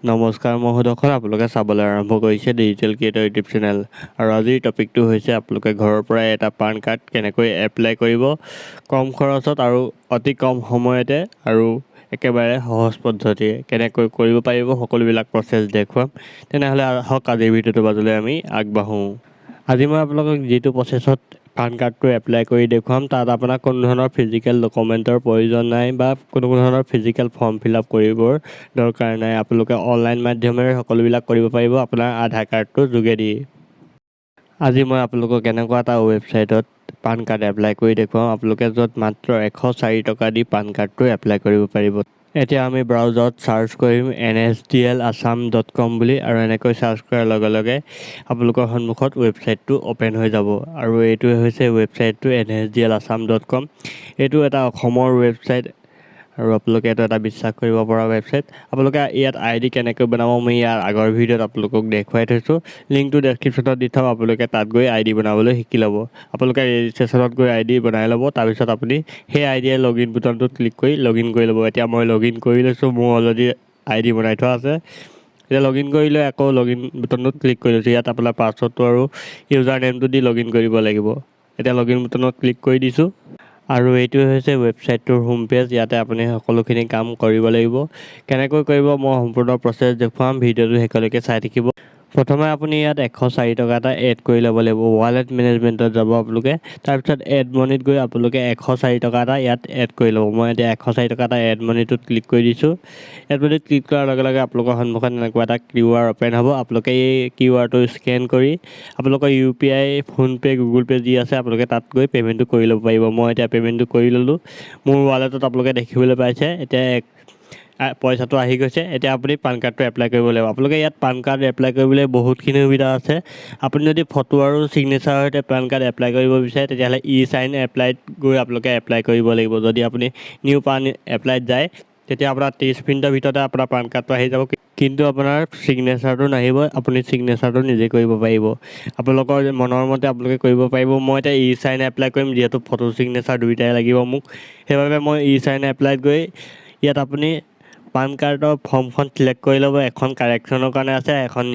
নমস্কাৰ মহোদয়সকল, আপোনালোকে চাবলৈ আৰম্ভ কৰিছে ডিজিটেল ক্ৰিয়েটৰ ইউটিউব চেনেল। আৰু আজিৰ টপিকটো হৈছে আপোনালোকে ঘৰৰ পৰাই এটা পান কাৰ্ড কেনেকৈ এপ্লাই কৰিব কম খৰচত আৰু অতি কম সময়তে আৰু একেবাৰে সহজ পদ্ধতিৰে কেনেকৈ কৰিব পাৰিব সকলোবিলাক প্ৰচেছ দেখুৱাম। তেনেহ'লে আহক আজিৰ ভিডিঅ'টোৰ মাজলৈ আমি আগবাঢ়োঁ। আজি মই আপোনালোকক যিটো প্ৰচেছত পান কাৰ্ডটো এপ্লাই কৰি দেখুৱাম তাত আপোনাক কোনো ধৰণৰ ফিজিকেল ডকুমেণ্টৰ প্ৰয়োজন নাই বা কোনো ধৰণৰ ফিজিকেল ফৰ্ম ফিল আপ কৰিবৰ দৰকাৰ নাই। আপোনালোকে অনলাইন মাধ্যমেৰে সকলোবিলাক কৰিব পাৰিব আপোনাৰ আধাৰ কাৰ্ডটোৰ যোগেদি। আজি মই আপোনালোকক এনেকুৱা এটা ৱেবছাইটত পান কাৰ্ড এপ্লাই কৰি দেখুৱাম আপোনালোকে য'ত মাত্ৰ 104 টকা দি পান কাৰ্ডটো এপ্লাই কৰিব পাৰিব। এতিয়া আমি ব্ৰাউজাৰত চাৰ্চ কৰিম NSDL Assam.com বুলি, আৰু এনেকৈ চাৰ্চ কৰাৰ লগে লগে আপোনালোকৰ সন্মুখত ৱেবছাইটটো অ'পেন হৈ যাব। আৰু এইটোৱে হৈছে ৱেবছাইটটো NSDL Assam.com। এইটো এটা অসমৰ ৱেবছাইট আৰু আপোনালোকে এইটো এটা বিশ্বাস কৰিব পৰা ৱেবছাইট। আপোনালোকে ইয়াত ID কেনেকৈ বনাব মই ইয়াৰ আগৰ ভিডিঅ'ত আপোনালোকক দেখুৱাই থৈছোঁ। লিংকটো ডেছক্ৰিপশ্যনত দি থ'ম, আপোনালোকে তাত গৈ ID বনাবলৈ শিকি ল'ব। আপোনালোকে ৰেজিষ্ট্ৰেশ্যনত গৈ ID বনাই ল'ব, তাৰপিছত আপুনি সেই আইডিয়ে লগইন বুটামটোত ক্লিক কৰি লগইন কৰি ল'ব। এতিয়া মই লগইন কৰি লৈছোঁ, মোৰ অলৰেডি ID বনাই থোৱা আছে। এতিয়া লগইন কৰি লৈ আকৌ লগইন বুটামটোত ক্লিক কৰি লৈছোঁ। ইয়াত আপোনাৰ পাছৱৰ্ডটো আৰু ইউজাৰ নেমটো দি লগইন কৰিব লাগিব। এতিয়া লগইন বুটামত ক্লিক কৰি দিছোঁ। আৰু এইটোৱে হৈছে ৱেবছাইটটোৰ হোম পেজ। ইয়াতে আপুনি সকলোখিনি কাম কৰিব লাগিব। কেনেকৈ কৰিব মই সম্পূৰ্ণ প্ৰচেছ দেখুৱাম, ভিডিঅ'টো শেষলৈকে চাই থাকিব। প্ৰথমে আপুনি ইয়াত 104 টকা এটা এড কৰি ল'ব লাগিব। ৱালেট মেনেজমেণ্টত যাব আপোনালোকে, তাৰপিছত এড মানিত গৈ আপোনালোকে 104 টকা এটা ইয়াত এড কৰি ল'ব। মই এতিয়া 104 টকা এটা এড মানিটোত ক্লিক কৰি দিছোঁ। এড মানিত ক্লিক কৰাৰ লগে লগে আপোনালোকৰ সন্মুখত এনেকুৱা এটা QR অ'পেন হ'ব। আপোনালোকে এই QRটো স্কেন কৰি আপোনালোকৰ UPI, ফোনপে', গুগল পে' যি আছে আপোনালোকে তাত গৈ পে'মেণ্টটো কৰি ল'ব পাৰিব। মই এতিয়া পে'মেণ্টটো কৰি ল'লোঁ। মোৰ ৱালেটত আপোনালোকে দেখিবলৈ পাইছে এতিয়া পইচাটো আহি গৈছে। এতিয়া আপুনি পান কাৰ্ডটো এপ্লাই কৰিব লাগিব। আপোনালোকে ইয়াত পান কাৰ্ড এপ্লাই কৰিবলৈ বহুতখিনি সুবিধা আছে। আপুনি যদি ফটো আৰু ছিগনেচাৰৰ সৈতে পান কাৰ্ড এপ্লাই কৰিব বিচাৰে তেতিয়াহ'লে e-kyc এপ্লাইত গৈ আপোনালোকে এপ্লাই কৰিব লাগিব। যদি আপুনি নিউ পান এপ্লাইত যায় তেতিয়া আপোনাৰ 30 মিনিটৰ ভিতৰতে আপোনাৰ পান কাৰ্ডটো আহি যাব, কিন্তু আপোনাৰ ছিগনেচাৰটো নাহিব। আপুনি ছিগনেচাৰটো নিজে কৰিব পাৰিব, আপোনালোকৰ মনৰ মতে আপোনালোকে কৰিব পাৰিব। মই এতিয়া e-kyc এপ্লাই কৰিম, যিহেতু ফটো ছিগনেচাৰ দুয়োটাই লাগিব মোক, সেইবাবে মই e-kyc এপ্লাইত গৈ ইয়াত আপুনি পান কাৰ্ডৰ ফৰ্মখন চিলেক্ট কৰি ল'ব। এখন কাৰেকশ্যনৰ কাৰণে আছে, এখন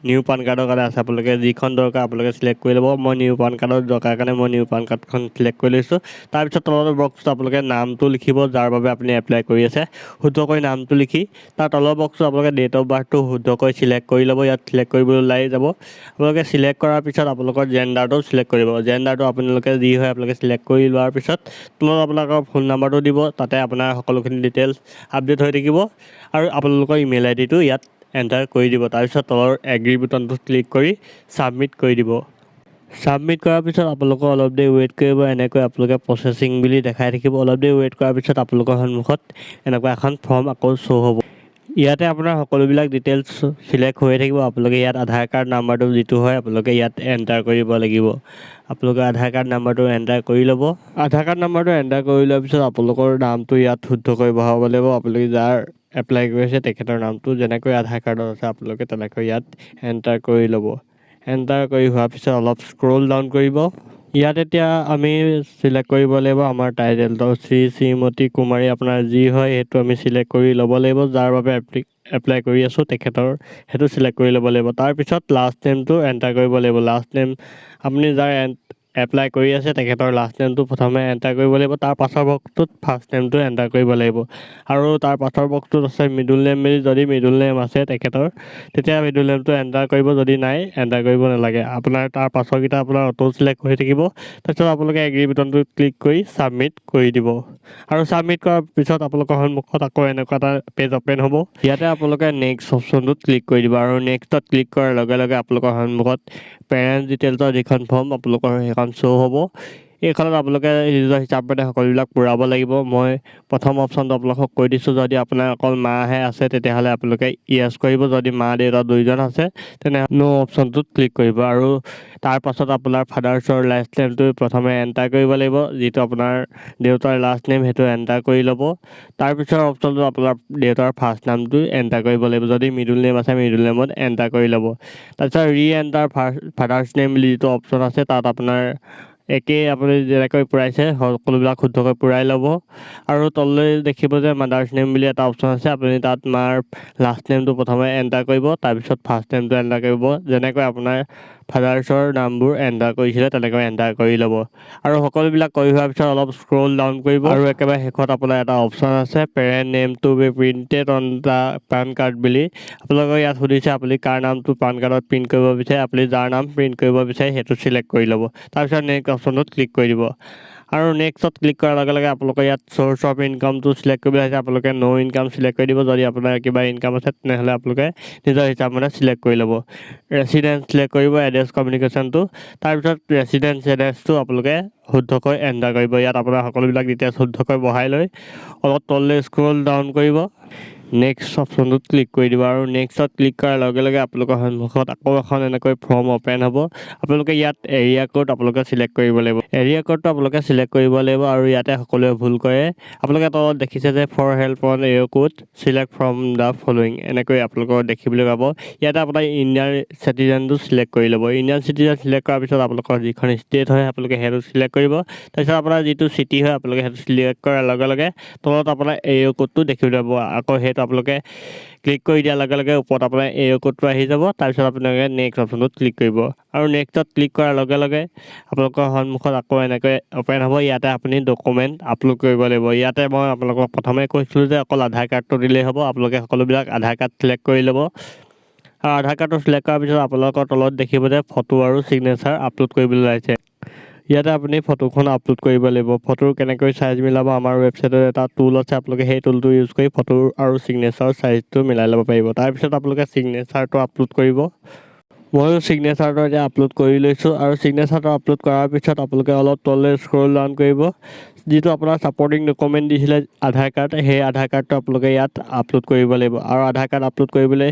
নিউ পান কাৰ্ডৰ কাৰণে আছে। আপোনালোকে যিখন দৰকাৰ আপোনালোকে চিলেক্ট কৰি ল'ব। মই নিউ পান কাৰ্ডৰ দৰকাৰ কাৰণে মই নিউ পান কাৰ্ডখন চিলেক্ট কৰি লৈছোঁ। তাৰপিছত তলৰ বক্সত আপোনালোকে নামটো লিখিব, যাৰ বাবে আপুনি এপ্লাই কৰি আছে, শুদ্ধকৈ নামটো লিখি তাৰ তলৰ বক্সত আপোনালোকে ডেট অফ বাৰ্থটো শুদ্ধকৈ চিলেক্ট কৰি ল'ব। ইয়াত চিলেক্ট কৰিবলৈ ওলাই যাব। আপোনালোকে চিলেক্ট কৰাৰ পিছত আপোনালোকৰ জেণ্ডাৰটো চিলেক্ট কৰিব। জেণ্ডাৰটো আপোনালোকে যি হয় আপোনালোকে চিলেক্ট কৰি লোৱাৰ পিছত তলত আপোনালোকৰ ফোন নাম্বাৰটো দিব। তাতে আপোনাৰ সকলোখিনি ডিটেইলছ আপডেট হৈ থাকিব আৰু আপোনালোকৰ ইমেইল আইডিটো ইয়াত এণ্টাৰ কৰি দিব। তাৰপিছত তলৰ এগ্ৰী বুটামটোত ক্লিক কৰি ছাবমিট কৰি দিব। ছাবমিট কৰাৰ পিছত আপোনালোকৰ অলপ দেৰি ৱেইট কৰিব। এনেকৈ আপোনালোকে প্ৰচেছিং বুলি দেখাই থাকিব। অলপ দেৰি ৱেইট কৰাৰ পিছত আপোনালোকৰ সন্মুখত এনেকুৱা এখন ফৰ্ম আকৌ শ্ব' হ'ব। ইয়াতে আপোনাৰ সকলোবিলাক ডিটেইলছ চিলেক্ট হৈ থাকিব। আপোনালোকে ইয়াত আধাৰ কাৰ্ড নাম্বাৰটো যিটো হয় আপোনালোকে ইয়াত এণ্টাৰ কৰিব লাগিব। আপোনালোকে আধাৰ কাৰ্ড নাম্বাৰটো এণ্টাৰ কৰি ল'ব। আধাৰ কাৰ্ড নাম্বাৰটো এণ্টাৰ কৰি লোৱাৰ পিছত আপোনালোকৰ নামটো ইয়াত শুদ্ধকৈ বহাব লাগিব। আপোনালোকে যাৰ এপ্লাই কৰিছে তেখেতৰ নামটো যেনেকৈ আধাৰ কাৰ্ডত আছে আপোনালোকে তেনেকৈ ইয়াত এণ্টাৰ কৰি ল'ব। এণ্টাৰ কৰি হোৱাৰ পিছত অলপ স্ক্ৰল ডাউন কৰিব। ইয়াত এতিয়া আমি চিলেক্ট কৰিব লাগিব আমাৰ টাইটেলটো শ্ৰীমতী কুমাৰী, আপোনাৰ যি হয় সেইটো আমি চিলেক্ট কৰি ল'ব লাগিব। যাৰ বাবে এপ্লাই কৰি আছোঁ তেখেতৰ সেইটো চিলেক্ট কৰি ল'ব লাগিব। তাৰপিছত লাষ্ট নেমটো এণ্টাৰ কৰিব লাগিব। লাষ্ট নেম আপুনি যাৰ এপ্লাই কৰি আছে তেখেতৰ লাষ্ট নেমটো প্ৰথমে এণ্টাৰ কৰিব লাগিব। তাৰ পাছৰ বক্সটোত ফাৰ্ষ্ট নেমটো এণ্টাৰ কৰিব লাগিব। আৰু তাৰ পাছৰ বক্সটোত আছে মিডল নেম বুলি, যদি মিডল নেম আছে তেখেতৰ তেতিয়া মিডল নেমটো এণ্টাৰ কৰিব, যদি নাই এণ্টাৰ কৰিব নালাগে। আপোনাৰ তাৰ পাছৰকেইটা আপোনাৰ অটো চিলেক্ট হৈ থাকিব। তাৰপিছত আপোনালোকে এগ্ৰী বুটামটোত ক্লিক কৰি ছাবমিট কৰি দিব। আৰু ছাবমিট কৰাৰ পিছত আপোনালোকৰ সন্মুখত আকৌ এনেকুৱা এটা পেজ অ'পেন হ'ব। ইয়াতে আপোনালোকে নেক্সট অপশ্যনটোত ক্লিক কৰি দিব। আৰু নেক্সটত ক্লিক কৰাৰ লগে লগে আপোনালোকৰ সন্মুখত পেৰেণ্টছ ডিটেইলছৰ যিখন ফৰ্ম আপোনালোকৰ সেইখন শ্ব' হ'ব। এইখনত আপোনালোকে নিজৰ হিচাপমতে সকলোবিলাক পূৰাব লাগিব। মই প্ৰথম অপশ্যনটো আপোনালোকক কৈ দিছোঁ, যদি আপোনাৰ অকল মাহে আছে তেতিয়াহ'লে আপোনালোকে য়েছ কৰিব। যদি মা দেউতা দুয়োজন আছে তেনেহ'লে ন' অপশ্যনটোত ক্লিক কৰিব। আৰু তাৰ পাছত আপোনাৰ ফাদাৰ্ছৰ লাষ্ট নেমটো প্ৰথমে এণ্টাৰ কৰিব লাগিব। যিটো আপোনাৰ দেউতাৰ লাষ্ট নেম সেইটো এণ্টাৰ কৰি ল'ব। তাৰপিছৰ অপশ্যনটো আপোনাৰ দেউতাৰ ফাৰ্ষ্ট নামটো এণ্টাৰ কৰিব লাগিব। যদি মিডল নেম আছে মিডল নেমত এণ্টাৰ কৰি ল'ব। তাৰপিছত ৰি এণ্টাৰ ফাদাৰ্ছ নেম বুলি যিটো অপশ্যন আছে তাত আপোনাৰ একেই আপুনি যেনেকৈ পুৰাইছে সকলোবিলাক শুদ্ধকৈ পুৰাই ল'ব আৰু তললৈ দেখিব যে মাদাৰ্ছ নেম বুলি এটা অপশ্যন আছে। আপুনি তাত মাৰ লাষ্ট নেমটো প্ৰথমে এণ্টাৰ কৰিব, তাৰপিছত ফাৰ্ষ্ট নেমটো এণ্টাৰ কৰিব। যেনেকৈ আপোনাৰ ফাদাৰ্ছৰ নামবোৰ এণ্টাৰ কৰিছিলে তেনেকৈ এণ্টাৰ কৰি ল'ব আৰু সকলোবিলাক কৰি হোৱাৰ পিছত অলপ স্ক্ৰল ডাউন কৰিব আৰু একেবাৰে শেষত আপোনাৰ এটা অপশ্যন আছে parent name to be printed on the PAN card বুলি। আপোনালোকক ইয়াত সুধিছে আপুনি কাৰ নামটো পান কাৰ্ডত প্ৰিণ্ট কৰিব বিচাৰে। আপুনি যাৰ নাম প্ৰিণ্ট কৰিব বিচাৰে সেইটো চিলেক্ট কৰি ল'ব, তাৰপিছত নেক্সট অপশ্যনটোত ক্লিক কৰি দিব আৰু নেক্সটত ক্লিক কৰাৰ লগে লগে আপোনালোকে ইয়াত চ'ৰ্চ অফ ইনকামটো চিলেক্ট কৰিবলৈ আহিছে। আপোনালোকে ন' ইনকাম চিলেক্ট কৰি দিব। যদি আপোনাৰ কিবা ইনকাম আছে তেনেহ'লে আপোনালোকে নিজৰ হিচাপ মতে চিলেক্ট কৰি ল'ব। ৰেচিডেঞ্চ চিলেক্ট কৰিব, এড্ৰেছ কমিউনিকেশ্যনটো, তাৰপিছত ৰেচিডেঞ্চ এড্ৰেছটো আপোনালোকে শুদ্ধকৈ এণ্টাৰ কৰিব। ইয়াত আপোনাৰ সকলোবিলাক ডিটেইলছ শুদ্ধকৈ বহাই লৈ অলপ তললৈ স্ক্ৰল ডাউন কৰিব, নেক্সট অপশ্যনটোত ক্লিক কৰি দিব আৰু নেক্সটত ক্লিক কৰাৰ লগে লগে আপোনালোকৰ সন্মুখত আকৌ এখন এনেকৈ ফৰ্ম অ'পেন হ'ব। আপোনালোকে ইয়াত এৰিয়া কোড আপোনালোকে চিলেক্ট কৰিব লাগিব। এৰিয়া কোডটো আপোনালোকে চিলেক্ট কৰিব লাগিব আৰু ইয়াতে সকলোৱে ভুল কৰে। আপোনালোকে তলত দেখিছে যে for help on area code select from the following, এনেকৈ আপোনালোকৰ দেখিবলৈ পাব। ইয়াতে আপোনাৰ ইণ্ডিয়ান চিটিজেনটো চিলেক্ট কৰি ল'ব। ইণ্ডিয়ান চিটিজেন চিলেক্ট কৰাৰ পিছত আপোনালোকৰ যিখন ষ্টেট হয় আপোনালোকে সেইটো চিলেক্ট কৰিব। তাৰপিছত আপোনাৰ যিটো চিটি হয় আপোনালোকে সেইটো চিলেক্ট কৰাৰ লগে লগে তলত আপোনাৰ এৰিয়া কোডটো দেখিবলৈ পাব। আকৌ সেইটো আপোনালোকে ক্লিক কৰি দিয়াৰ লগে লগে ওপৰত আপোনাৰ এৰিয়া কোডটো আহি যাব। তাৰপিছত আপোনালোকে নেক্সট অপশ্যনটোত ক্লিক কৰিব আৰু নেক্সটত ক্লিক কৰাৰ লগে লগে আপোনালোকৰ সন্মুখত আকৌ এনেকৈ অ'পেন হ'ব। ইয়াতে আপুনি ডকুমেণ্ট আপলোড কৰিব লাগিব। ইয়াতে মই আপোনালোকক প্ৰথমে কৈছিলোঁ যে অকল আধাৰ কাৰ্ডটো দিলেই হ'ব। আপোনালোকে সকলোবিলাক আধাৰ কাৰ্ড চিলেক্ট কৰি ল'ব আৰু আধাৰ কাৰ্ডটো চিলেক্ট কৰাৰ পিছত আপোনালোকৰ তলত দেখিব যে ফটো আৰু ছিগনেচাৰ আপলোড কৰিবলৈ ওলাইছে। ইয়াতে আপুনি ফটোখন আপলোড কৰিব লাগিব। ফটোৰ কেনেকৈ চাইজ মিলাব, আমাৰ ৱেবছাইটত এটা টুল আছে, আপোনালোকে সেই টুলটো ইউজ কৰি ফটো আৰু ছিগনেচাৰ চাইজটো মিলাই ল'ব পাৰিব। তাৰপিছত আপোনালোকে ছিগনেচাৰটো আপলোড কৰিব। ময়ো ছিগনেচাৰটো এতিয়া আপলোড কৰি লৈছোঁ আৰু ছিগনেচাৰটো আপলোড কৰাৰ পিছত আপোনালোকে অলপ তললৈ স্ক্ৰল ডাউন কৰিব। যিটো আপোনাৰ ছাপৰ্টিং ডকুমেণ্ট দিছিলে আধাৰ কাৰ্ড, সেই আধাৰ কাৰ্ডটো আপোনালোকে ইয়াত আপলোড কৰিব লাগিব আৰু আধাৰ কাৰ্ড আপলোড কৰিবলৈ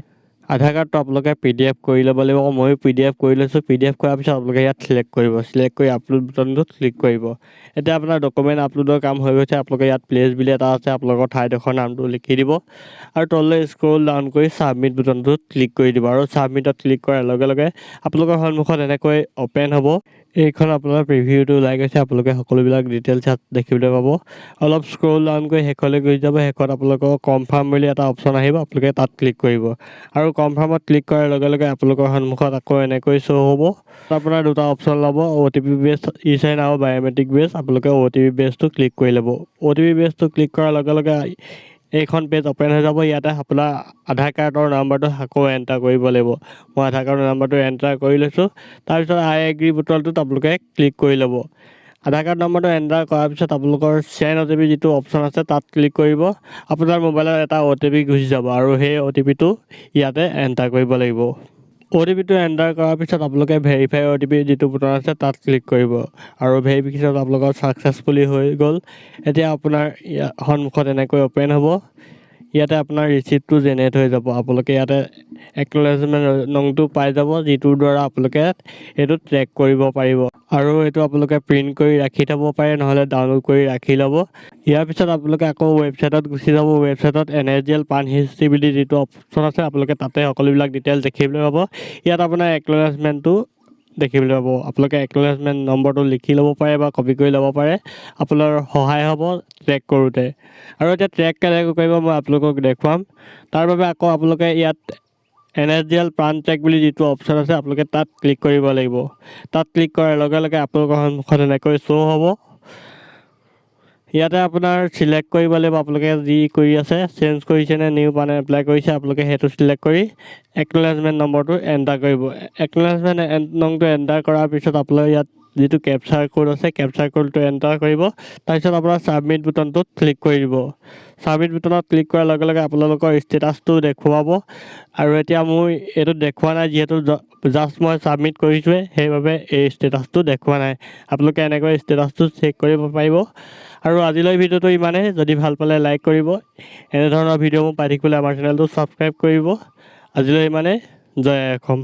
আধাৰ কাৰ্ডটো আপোনালোকে PDF কৰি ল'ব লাগিব। ময়ো PDF কৰি লৈছোঁ। PDF কৰাৰ পিছত আপোনালোকে ইয়াত চিলেক্ট কৰিব, চিলেক্ট কৰি আপলোড বুটামটোত ক্লিক কৰিব। এতিয়া আপোনাৰ ডকুমেণ্ট আপলোডৰ কাম হৈ গৈছে। আপোনালোকে ইয়াত প্লেচ বুলি এটা আছে, আপোনালোকৰ ঠাইডোখৰ নামটো লিখি দিব আৰু তললৈ স্ক্ৰল ডাউন কৰি ছাবমিট বুটামটোত ক্লিক কৰি দিব আৰু ছাবমিটত ক্লিক কৰাৰ লগে লগে আপোনালোকৰ সন্মুখত এনেকৈ অ'পেন হ'ব। এইখন আপোনাৰ প্ৰিভিউটো ওলাই গৈছে। আপোনালোকে সকলোবিলাক ডিটেইলছ ইয়াত দেখিবলৈ পাব। অলপ স্ক্ৰল ডাউন কৰি শেষলৈ গৈ যাব। শেষত আপোনালোকৰ কনফাৰ্ম বুলি এটা অপশ্যন আহিব, আপোনালোকে তাত ক্লিক কৰিব আৰু কনফাৰ্মত ক্লিক কৰাৰ লগে লগে আপোনালোকৰ সন্মুখত আকৌ এনেকৈ শ্ব' হ'ব। আপোনাৰ দুটা অপশ্যন ল'ব, OTP বেছড ই-চাইন আৰু বায়'মেট্ৰিক বেছ। আপোনালোকে OTP বেছটো ক্লিক কৰি ল'ব। OTP বেছটো ক্লিক কৰাৰ লগে লগে এইখন পেজ অ'পেন হৈ যাব। ইয়াতে আপোনাৰ আধাৰ কাৰ্ডৰ নাম্বাৰটো আকৌ এণ্টাৰ কৰিব লাগিব। মই আধাৰ কাৰ্ডৰ নাম্বাৰটো এণ্টাৰ কৰি লৈছোঁ। তাৰপিছত আই এগ্ৰী বুটামটোত আপোনালোকে ক্লিক কৰি ল'ব। আধাৰ কাৰ্ড নম্বৰটো এণ্টাৰ কৰাৰ পিছত আপোনালোকৰ চেণ্ড OTP যিটো অপশ্যন আছে তাত ক্লিক কৰিব। আপোনাৰ মোবাইলত এটা OTP গুচি যাব আৰু সেই OTPটো ইয়াতে এণ্টাৰ কৰিব লাগিব। OTPটো এণ্টাৰ কৰাৰ পিছত আপোনালোকে ভেৰিফাই OTP যিটো বুটাম আছে তাত ক্লিক কৰিব আৰু ভেৰিফিকেশ্যন আপোনালোকৰ ছাকচেছফুলি হৈ গ'ল। এতিয়া আপোনাৰ সন্মুখত এনেকৈ অ'পেন হ'ব। ইয়াতে আপোনাৰ ৰিচিপ্টটো জেনেৰেট হৈ যাব। আপোনালোকে ইয়াতে একনলেজমেণ্ট নংটো পাই যাব, যিটোৰ দ্বাৰা আপোনালোকে এইটো ট্ৰেক কৰিব পাৰিব আৰু এইটো আপোনালোকে প্ৰিণ্ট কৰি ৰাখি থ'ব পাৰে, নহ'লে ডাউনলোড কৰি ৰাখি ল'ব। ইয়াৰ পিছত আপোনালোকে আকৌ ৱেবছাইটত গুচি যাব। ৱেবছাইটত NSDL পান হিষ্ট্ৰী বুলি যিটো অপশ্যন আছে আপোনালোকে তাতে সকলোবিলাক ডিটেইলছ দেখিবলৈ পাব। ইয়াত আপোনাৰ একনলেজমেণ্টটো দেখিবলৈ পাব। আপোনালোকে একনলেজমেণ্ট নম্বৰটো লিখি ল'ব পাৰে বা কপি কৰি ল'ব পাৰে, আপোনাৰ সহায় হ'ব ট্ৰেক কৰোঁতে। আৰু এতিয়া ট্ৰেক কেনেকৈ কৰিব মই আপোনালোকক দেখুৱাম। তাৰ বাবে আকৌ আপোনালোকে ইয়াত NSDL পান ট্ৰেক বুলি যিটো অপশ্যন আছে আপোনালোকে তাত ক্লিক কৰিব লাগিব। তাত ক্লিক কৰাৰ লগে লগে আপোনালোকৰ সন্মুখত এনেকৈ শ্ব' হ'ব। ইয়াতে আপোনাৰ চিলেক্ট কৰিব লাগিব আপোনালোকে যি কৰি আছে, চেঞ্জ কৰিছে নে নিউ পান এপ্লাই কৰিছে, আপোনালোকে সেইটো চিলেক্ট কৰি একনলেজমেণ্ট নম্বৰটো এণ্টাৰ কৰিব। একনলেজমেণ্ট নংটো এণ্টাৰ কৰাৰ পিছত আপোনাৰ ইয়াত যিটো কেপচাৰ কোড আছে কেপচাৰ কোডটো এণ্টাৰ কৰিব। তাৰপিছত আপোনাৰ ছাবমিট বুটামটোত ক্লিক কৰি দিব। ছাবমিট বুটামত ক্লিক কৰাৰ লগে লগে আপোনালোকৰ ষ্টেটাছটো দেখুৱাব আৰু এতিয়া মোৰ এইটো দেখুওৱা নাই, যিহেতু জাষ্ট মই ছাবমিট কৰিছোঁহে, সেইবাবে এই ষ্টেটাছটো দেখুওৱা নাই। আপোনালোকে এনেকৈ ষ্টেটাছটো চেক কৰিব পাৰিব। আৰু আজিলৈ ভিডিঅ'টো ইমানেই। যদি ভাল পালে লাইক কৰিব, এনেধৰণৰ ভিডিঅ' মোৰ পাই থাকিবলৈ আমাৰ চেনেলটো ছাবস্ক্ৰাইব কৰিব। আজিলৈ ইমানেই। জয় অসম।